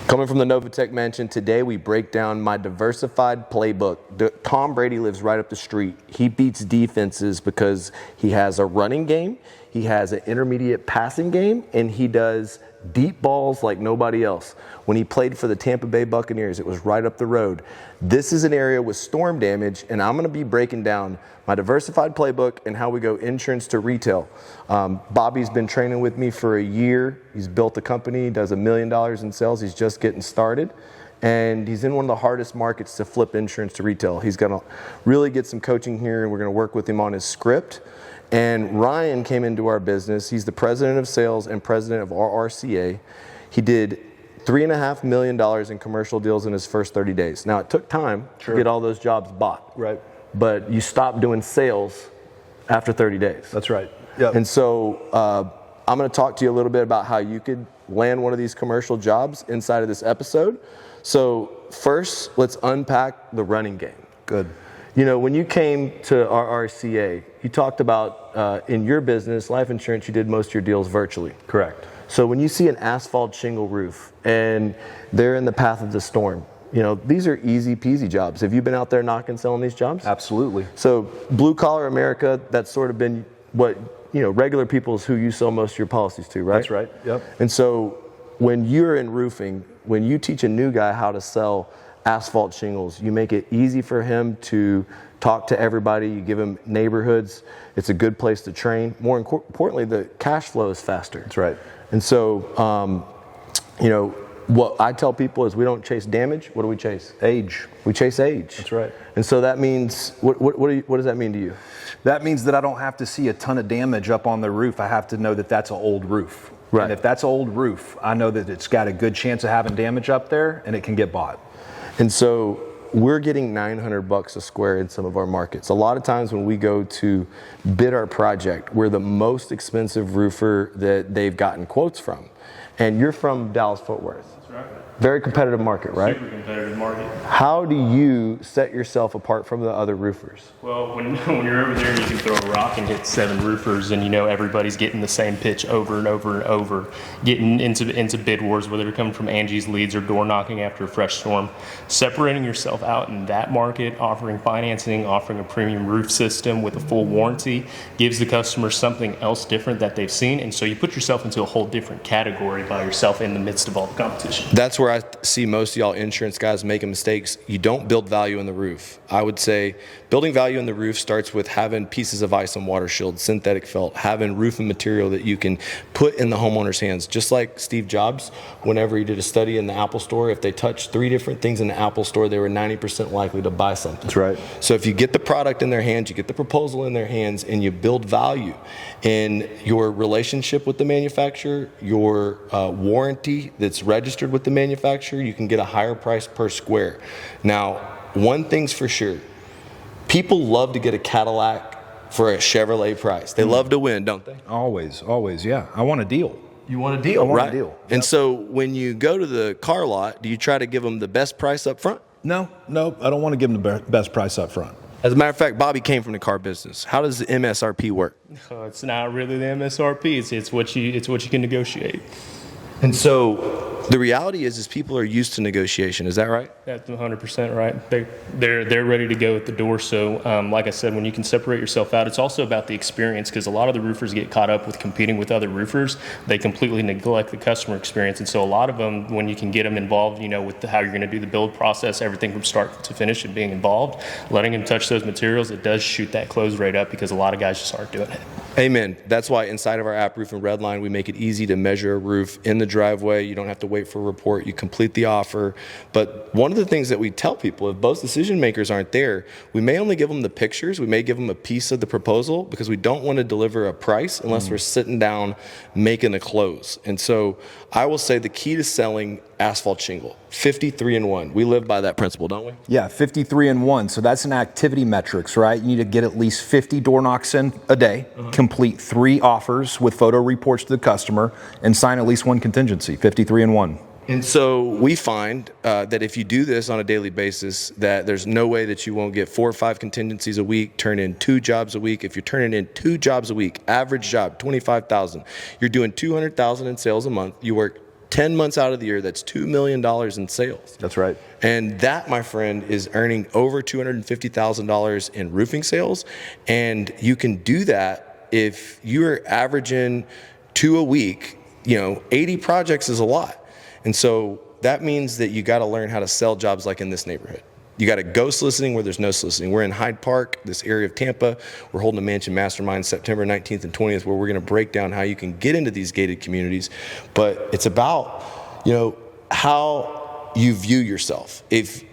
Coming from the Novatik mansion, today we break down my diversified playbook. Tom Brady lives right up the street. He beats defenses because he has a running game, he has an intermediate passing game, and he does deep balls like nobody else. When he played for the Tampa Bay Buccaneers, it was right up the road. This is an area with storm damage, and I'm going to be breaking down my diversified playbook and how we go insurance to retail. Bobby's been training with me for a year. He's built a company, does $1 million in sales. He's just getting started, and he's in one of the hardest markets to flip insurance to retail. He's going to really get some coaching here, and we're going to work with him on his script. And Ryan came into our business. He's the president of sales and president of RRCA. He did $3.5 million in commercial deals in his first 30 days. Now, it took time to get all those jobs bought. Right. But you stop doing sales after 30 days. That's right. Yep. And so I'm going to talk to you a little bit about how you could land one of these commercial jobs inside of this episode. So first, let's unpack the running game. Good. You know, when you came to RRCA, you talked about in your business, life insurance, you did most of your deals virtually. Correct. So when you see an asphalt shingle roof and they're in the path of the storm, you know, these are easy peasy jobs. Have you been out there knocking, selling these jobs? Absolutely. So blue collar America, that's sort of been what, you know, regular people is who you sell most of your policies to, right? That's right. Yep. And so when you're in roofing, when you teach a new guy how to sell asphalt shingles, you make it easy for him to talk to everybody. You give him neighborhoods. It's a good place to train. More importantly, the cash flow is faster. That's right. And so, you know, what I tell people is we don't chase damage. What do we chase? Age. We chase age. That's right. And so that means, what does that mean to you? That means that I don't have to see a ton of damage up on the roof. I have to know that that's an old roof. Right. And if that's an old roof, I know that it's got a good chance of having damage up there and it can get bought. And so we're getting $900 a square in some of our markets. A lot of times when we go to bid our project, we're the most expensive roofer that they've gotten quotes from. And you're from Dallas-Fort Worth. That's right. Very competitive market, right? Super competitive market. How do you set yourself apart from the other roofers? Well, when you're over there and you can throw a rock and hit 7 roofers and you know everybody's getting the same pitch over and over and over, getting into bid wars, whether they're coming from Angie's leads or door knocking after a fresh storm, separating yourself out in that market, offering financing, offering a premium roof system with a full warranty, gives the customer something else different that they've seen, and so you put yourself into a whole different category by yourself in the midst of all the competition. That's where I see most of y'all insurance guys making mistakes. You don't build value in the roof. I would say building value in the roof starts with having pieces of ice and water shield, synthetic felt, having roofing material that you can put in the homeowner's hands. Just like Steve Jobs, whenever he did a study in the Apple store, if they touched 3 different things in the Apple store, they were 90% likely to buy something. That's right. So if you get the product in their hands, you get the proposal in their hands, and you build value in your relationship with the manufacturer, your warranty that's registered with the manufacturer, you can get a higher price per square. Now, one thing's for sure, people love to get a Cadillac for a Chevrolet price. They love to win, don't they? Always, yeah. I want a deal. You want a deal, I want right? a deal. And so when you go to the car lot, do you try to give them the best price up front? No, I don't want to give them the best price up front. As a matter of fact, Bobby came from the car business. How does the MSRP work? It's not really the MSRP. It's what you can negotiate. And so the reality is people are used to negotiation. Is that right? That's 100% right. They're ready to go at the door. So, like I said, when you can separate yourself out, it's also about the experience, because a lot of the roofers get caught up with competing with other roofers. They completely neglect the customer experience. And so a lot of them, when you can get them involved, you know, with how you're going to do the build process, everything from start to finish and being involved, letting them touch those materials, it does shoot that close rate up, because a lot of guys just aren't doing it. Amen. That's why inside of our app, Roof and Redline, we make it easy to measure a roof in the driveway. You don't have to wait for a report. You complete the offer. But one of the things that we tell people, if both decision makers aren't there, we may only give them the pictures. We may give them a piece of the proposal, because we don't want to deliver a price unless we're sitting down making a close. And so I will say the key to selling asphalt shingle, 53-1. We live by that principle, don't we? Yeah, 53-1. So that's an activity metrics, right? You need to get at least 50 door knocks in a day, complete 3 offers with photo reports to the customer, and sign at least 1 contingency, 53-1. And so we find that if you do this on a daily basis, that there's no way that you won't get 4 or 5 contingencies a week, turn in 2 jobs a week. If you're turning in 2 jobs a week, average job, $25,000, you're doing $200,000 in sales a month. You work 10 months out of the year, that's $2 million in sales. That's right. And that, my friend, is earning over $250,000 in roofing sales. And you can do that if you're averaging 2 a week. 80 projects is a lot. And so that means that you got to learn how to sell jobs like in this neighborhood. You got to go soliciting where there's no soliciting. We're in Haight Park, this area of Tampa. We're holding a mansion mastermind September 19th and 20th, where we're going to break down how you can get into these gated communities. But it's about, how you view yourself. If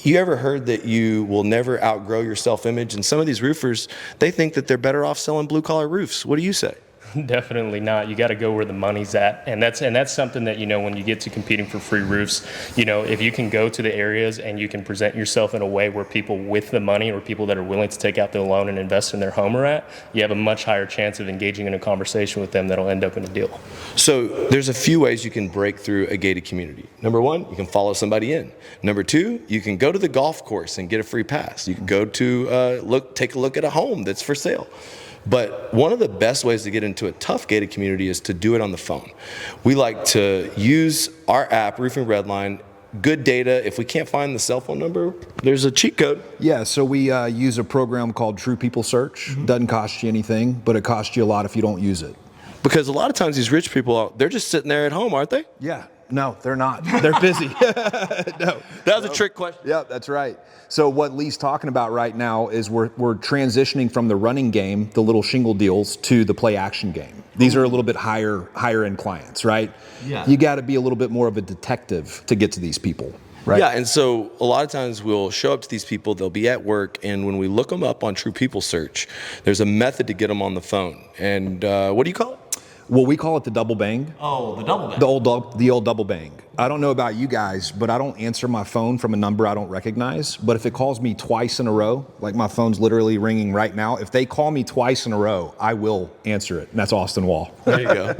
you ever heard that you will never outgrow your self-image, and some of these roofers, they think that they're better off selling blue-collar roofs. What do you say? Definitely not. You got to go where the money's at, and that's something that when you get to competing for free roofs, if you can go to the areas and you can present yourself in a way where people with the money or people that are willing to take out their loan and invest in their home are at, you have a much higher chance of engaging in a conversation with them that'll end up in a deal. So there's a few ways you can break through a gated community. Number one, you can follow somebody in. Number two, you can go to the golf course and get a free pass. You can go to take a look at a home that's for sale. But one of the best ways to get into a tough gated community is to do it on the phone. We like to use our app, Roofing Redline, good data. If we can't find the cell phone number, there's a cheat code. Yeah, so we use a program called True People Search. Doesn't cost you anything, but it costs you a lot if you don't use it. Because a lot of times these rich people, they're just sitting there at home, aren't they? Yeah. No, they're not. They're busy. No. That was a trick question. Yeah, that's right. So what Lee's talking about right now is we're transitioning from the running game, the little shingle deals, to the play action game. These are a little bit higher end clients, right? Yeah. You got to be a little bit more of a detective to get to these people, right? Yeah, and so a lot of times we'll show up to these people, they'll be at work, and when we look them up on True People Search, there's a method to get them on the phone. And what do you call it? Well, we call it the double bang. Oh, the double bang. The old double bang. I don't know about you guys, but I don't answer my phone from a number I don't recognize. But if it calls me twice in a row, like my phone's literally ringing right now, if they call me twice in a row, I will answer it. And that's Austin Wall. There you go.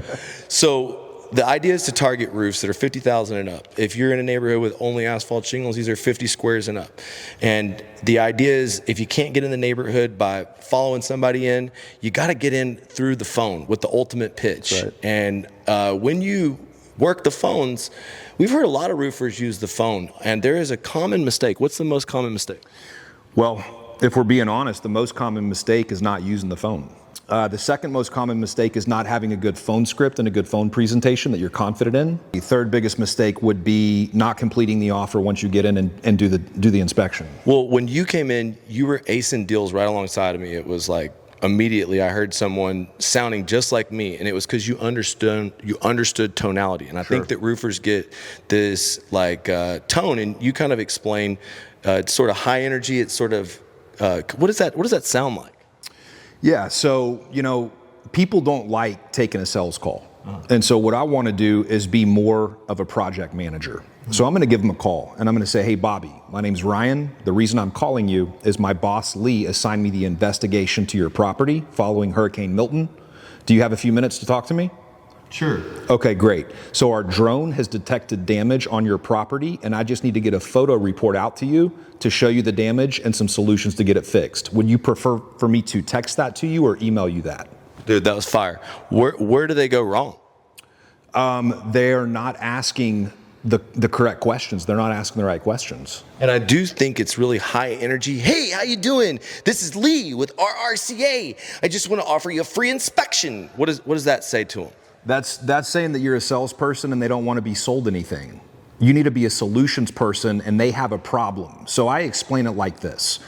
So the idea is to target roofs that are 50,000 and up. If you're in a neighborhood with only asphalt shingles, these are 50 squares and up. And the idea is, if you can't get in the neighborhood by following somebody in, you got to get in through the phone with the ultimate pitch. Right. And when you work the phones, we've heard a lot of roofers use the phone, and there is a common mistake. What's the most common mistake? Well, if we're being honest, the most common mistake is not using the phone. The second most common mistake is not having a good phone script and a good phone presentation that you're confident in. The third biggest mistake would be not completing the offer once you get in and do the inspection. Well, when you came in, you were acing deals right alongside of me. It was like immediately I heard someone sounding just like me, and it was because you understood tonality. And I think that roofers get this tone, and you kind of explain it's sort of high energy. It's sort of what does that sound like? Yeah, so, people don't like taking a sales call. And so what I want to do is be more of a project manager. So I'm going to give them a call, and I'm going to say, hey, Bobby, my name's Ryan. The reason I'm calling you is my boss, Lee, assigned me the investigation to your property following Hurricane Milton. Do you have a few minutes to talk to me? Sure. Okay, great. So our drone has detected damage on your property, and I just need to get a photo report out to you to show you the damage and some solutions to get it fixed. Would you prefer for me to text that to you or email you that? Dude, that was fire. Where do they go wrong? They're not asking the correct questions. They're not asking the right questions. And I do think it's really high energy. Hey, how you doing? This is Lee with RRCA. I just want to offer you a free inspection. What does that say to them? That's saying that you're a salesperson and they don't want to be sold anything. You need to be a solutions person, and they have a problem. So I explain it like this.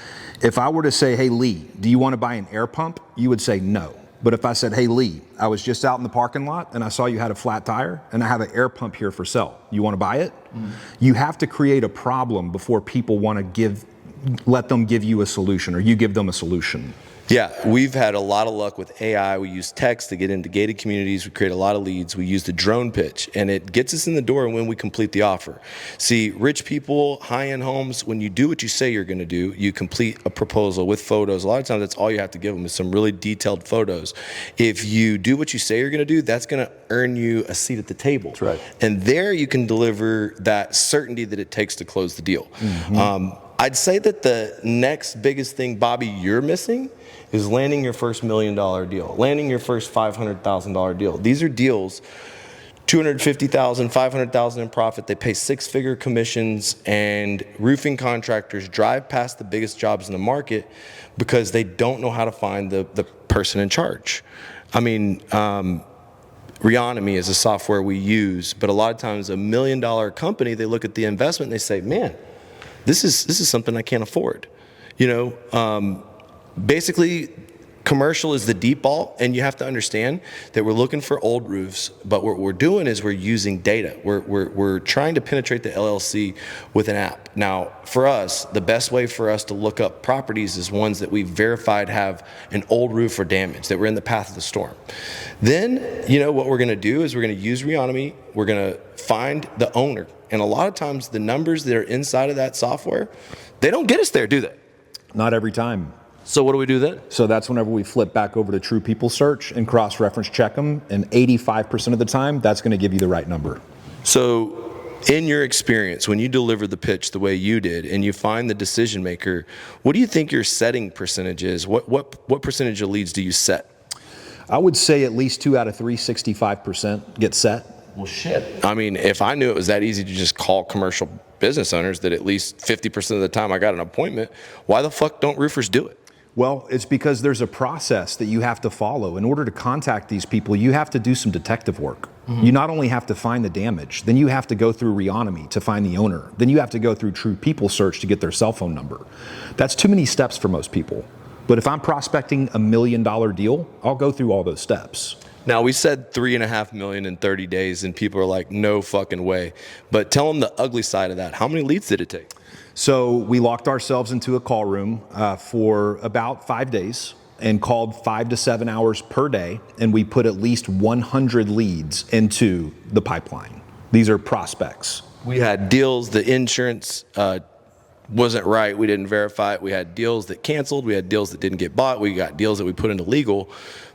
If I were to say, hey, Lee, do you want to buy an air pump? You would say no. But if I said, hey, Lee, I was just out in the parking lot and I saw you had a flat tire and I have an air pump here for sale. You want to buy it? You have to create a problem before people want to let them give you a solution, or you give them a solution. Yeah, we've had a lot of luck with AI. We use text to get into gated communities. We create a lot of leads. We use the drone pitch, and it gets us in the door when we complete the offer. See, rich people, high-end homes, when you do what you say you're going to do, you complete a proposal with photos. A lot of times that's all you have to give them is some really detailed photos. If you do what you say you're going to do, that's going to earn you a seat at the table. That's right. And there you can deliver that certainty that it takes to close the deal. I'd say that the next biggest thing, Bobby, you're missing is landing your first $1 million deal, landing your first $500,000 deal. These are deals $250,000, $500,000 in profit. They pay six-figure commissions, and roofing contractors drive past the biggest jobs in the market because they don't know how to find the person in charge. I mean, Reonomy is a software we use, but a lot of times $1 million company, they look at the investment and they say, man, this is something I can't afford. You know, basically, commercial is the default, and you have to understand that we're looking for old roofs, but what we're doing is we're using data. We're trying to penetrate the LLC with an app. Now, for us, the best way for us to look up properties is ones that we've verified have an old roof or damage, that we're in the path of the storm. Then, you know, what we're gonna do is we're gonna use Reonomy, we're gonna find the owner. And a lot of times the numbers that are inside of that software, they don't get us there, do they? Not every time. So what do we do then? So that's whenever we flip back over to True People Search and cross-reference check them, and 85% of the time, that's going to give you the right number. So in your experience, when you deliver the pitch the way you did and you find the decision maker, what do you think your setting percentage is? What percentage of leads do you set? I would say at least 2 out of 3, 65% get set. Well, shit. I mean, if I knew it was that easy to just call commercial business owners that at least 50% of the time I got an appointment, why the fuck don't roofers do it? Well, it's because there's a process that you have to follow. In order to contact these people, you have to do some detective work. Mm-hmm. You not only have to find the damage, then you have to go through Reonomy to find the owner. Then you have to go through True People Search to get their cell phone number. That's too many steps for most people. But if I'm prospecting $1 million deal, I'll go through all those steps. Now, we said $3.5 million in 30 days, and people are like, no fucking way. But tell them the ugly side of that. How many leads did it take? So we locked ourselves into a call room for about 5 days and called 5 to 7 hours per day, and we put at least 100 leads into the pipeline. These are prospects. We had deals, the insurance wasn't right, we didn't verify it. We had deals that canceled, we had deals that didn't get bought, we got deals that we put into legal.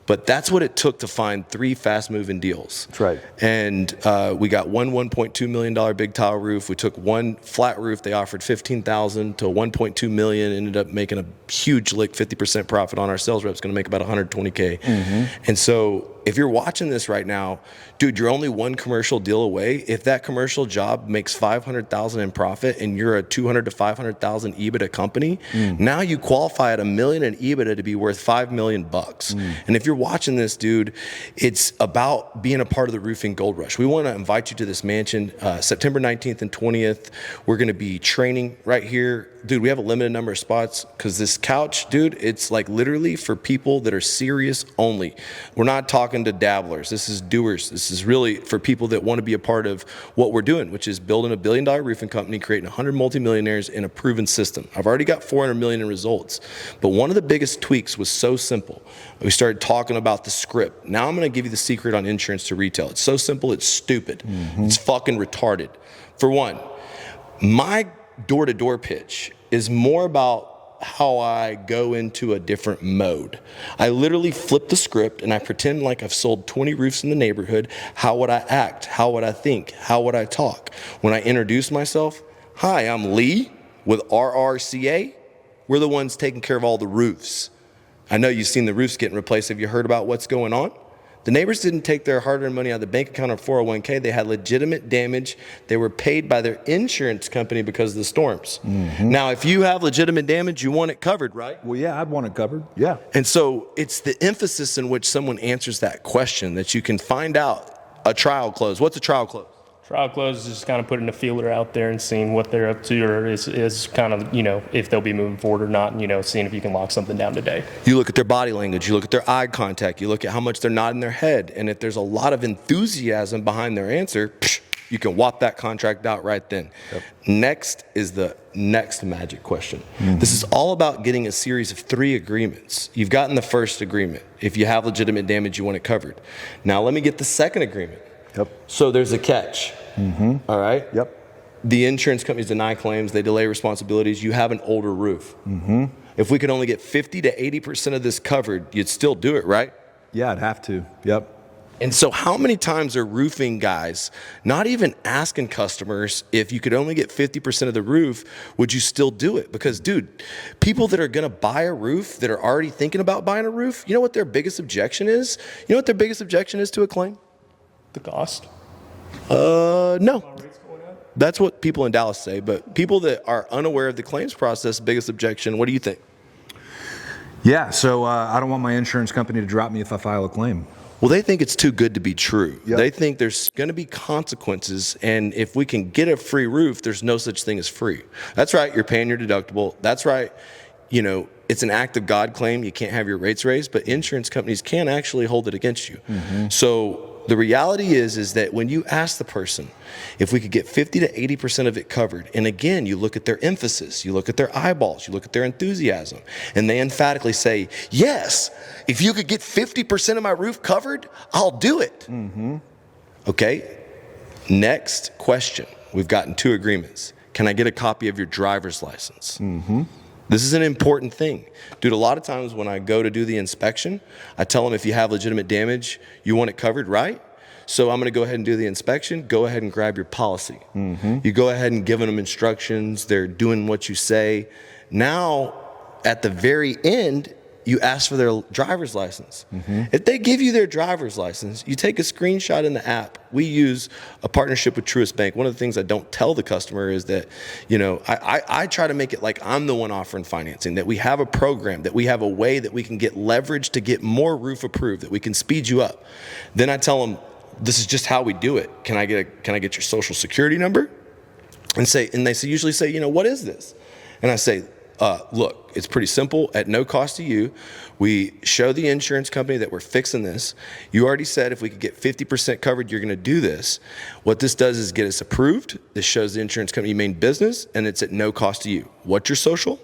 But that's what it took to find 3 fast-moving deals. That's right. And we got one $1.2 million big tile roof. We took one flat roof. They offered $15,000 to $1.2 million. Ended up making a huge lick, 50% profit on our sales reps. Going to make about $120K. Mm-hmm. And so if you're watching this right now, dude, you're only one commercial deal away. If that commercial job makes $500,000 in profit and you're a $200,000 to $500,000 EBITDA company, now you qualify at $1 million in EBITDA to be worth $5 million bucks. And if you're watching this, dude, it's about being a part of the roofing gold rush. We want to invite you to this mansion, September 19th and 20th. We're going to be training right here. Dude, we have a limited number of spots because this couch, dude, it's like literally for people that are serious only. We're not talking to dabblers. This is doers. This is really for people that want to be a part of what we're doing, which is building $1 billion roofing company, creating 100 multimillionaires in a proven system. I've already got 400 million in results, but one of the biggest tweaks was so simple. We started talking about the script. Now I'm going to give you the secret on insurance to retail. It's so simple, it's stupid. It's fucking retarded. For one, my door-to-door pitch is more about how I go into a different mode. I literally flip the script and I pretend like I've sold 20 roofs in the neighborhood. How would I act? How would I think? How would I talk? When I introduce myself, hi, I'm Lee with RRCA. We're the ones taking care of all the roofs. I know you've seen the roofs getting replaced. Have you heard about what's going on? The neighbors didn't take their hard-earned money out of the bank account or 401k. They had legitimate damage. They were paid by their insurance company because of the storms. Now, if you have legitimate damage, you want it covered, right? Well, yeah, I'd want it covered. Yeah. And so it's the emphasis in which someone answers that question that you can find out a trial close. What's a trial close? Trial close is just kind of putting a feeler out there and seeing what they're up to, or is kind of, you know, if they'll be moving forward or not, and, you know, seeing if you can lock something down today. You look at their body language, you look at their eye contact, you look at how much they're nodding their head, and if there's a lot of enthusiasm behind their answer, you can whop that contract out right then. Yep. Next is the next magic question. This is all about getting a series of 3 agreements. You've gotten the first agreement. If you have legitimate damage, you want it covered. Now let me get the second agreement. Yep. So there's a catch. All right? Yep. The insurance companies deny claims. They delay responsibilities. You have an older roof. If we could only get 50 to 80% of this covered, you'd still do it, right? Yeah, I'd have to. Yep. And so how many times are roofing guys not even asking customers, if you could only get 50% of the roof, would you still do it? Because, dude, people that are going to buy a roof, that are already thinking about buying a roof, you know what their biggest objection is? You know what their biggest objection is to a claim? The cost. No. That's what people in Dallas say, but people that are unaware of the claims process, biggest objection, what do you think? Yeah, so I don't want my insurance company to drop me if I file a claim. Well, they think it's too good to be true. Yep. They think there's going to be consequences, and if we can get a free roof, there's no such thing as free. That's right, you're paying your deductible. That's right, you know, it's an act of God claim. You can't have your rates raised, but insurance companies can actually hold it against you. Mm-hmm. So the reality is that when you ask the person if we could get 50 to 80% of it covered, and again, you look at their emphasis, you look at their eyeballs, you look at their enthusiasm, and they emphatically say, yes, if you could get 50% of my roof covered, I'll do it. Mm-hmm. Okay, next question. We've gotten 2 agreements. Can I get a copy of your driver's license? Mm-hmm. This is an important thing. Dude, a lot of times when I go to do the inspection, I tell them if you have legitimate damage, you want it covered, right? So I'm going to go ahead and do the inspection. Go ahead and grab your policy. Mm-hmm. You go ahead and give them instructions. They're doing what you say. Now, at the very end, you ask for their driver's license. Mm-hmm. If they give you their driver's license, you take a screenshot in the app. We use a partnership with Truist Bank. One of the things I don't tell the customer is that, you know, I try to make it like I'm the one offering financing, that we have a program, that we have a way that we can get leverage to get more roof approved, that we can speed you up. Then I tell them, this is just how we do it. Can I get your social security number? And they usually say, you know, what is this? And I say, look, it's pretty simple. At no cost to you, we show the insurance company that we're fixing this. You already said if we could get 50% covered, you're going to do this. What this does is get us approved. This shows the insurance company you mean business, and it's at no cost to you. What's your social?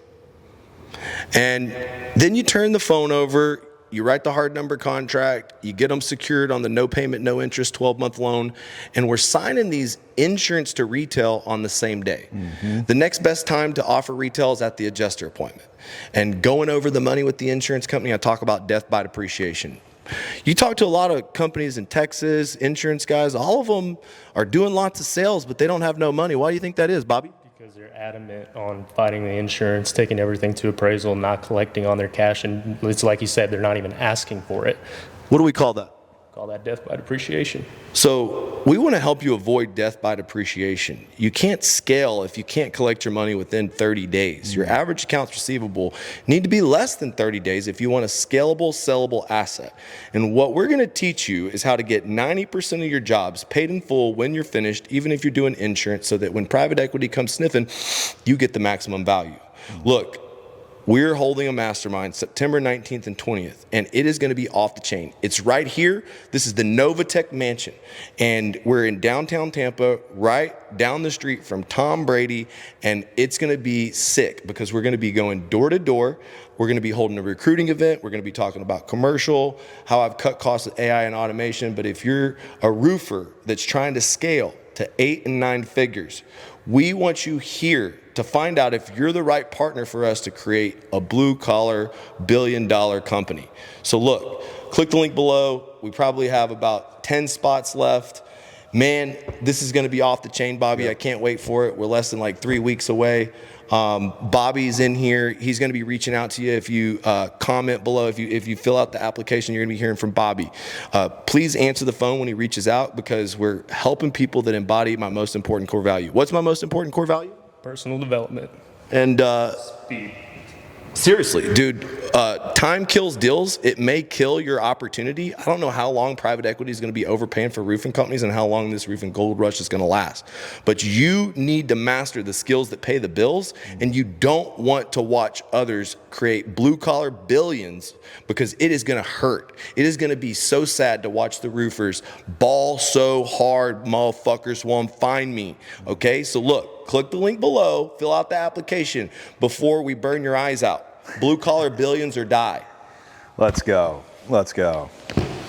And then you turn the phone over. You write the hard number contract, you get them secured on the no payment, no interest 12-month loan, and we're signing these insurance to retail on the same day. Mm-hmm. The next best time to offer retail is at the adjuster appointment. And going over the money with the insurance company, I talk about death by depreciation. You talk to a lot of companies in Texas, insurance guys, all of them are doing lots of sales, but they don't have no money. Why do you think that is, Bobby? Because they're adamant on fighting the insurance, taking everything to appraisal, not collecting on their cash, and it's like you said, they're not even asking for it. What do we call that? Call that death by depreciation. So we want to help you avoid death by depreciation. You can't scale if you can't collect your money within 30 days. Your average accounts receivable need to be less than 30 days if you want a scalable, sellable asset. And what we're going to teach you is how to get 90% of your jobs paid in full when you're finished, even if you're doing insurance, so that when private equity comes sniffing, you get the maximum value. Look, we're holding a mastermind September 19th and 20th, and it is going to be off the chain. It's right here. This is the Novatik mansion, and we're in downtown Tampa, right down the street from Tom Brady, and it's going to be sick because we're going to be going door to door. We're going to be holding a recruiting event. We're going to be talking about commercial, how I've cut costs with AI and automation. But if you're a roofer that's trying to scale to 8 and 9 figures, we want you here to find out if you're the right partner for us to create a blue-collar, billion-dollar company. So look, click the link below. We probably have about 10 spots left. Man, this is going to be off the chain, Bobby. I can't wait for it. We're less than like 3 weeks away. Bobby's in here. He's going to be reaching out to you. If you comment below, if you fill out the application, you're going to be hearing from Bobby. Please answer the phone when he reaches out, because we're helping people that embody my most important core value. What's my most important core value? Personal development. And Speed. seriously, dude, time kills deals. It may kill your opportunity. I don't know how long private equity is going to be overpaying for roofing companies and how long this roofing gold rush is going to last. But you need to master the skills that pay the bills, and you don't want to watch others create blue-collar billions, because it is going to hurt. It is going to be so sad to watch the roofers ball so hard, motherfuckers won't find me. Okay, so look, click the link below, fill out the application before we burn your eyes out. Blue collar billions or die. Let's go. Let's go.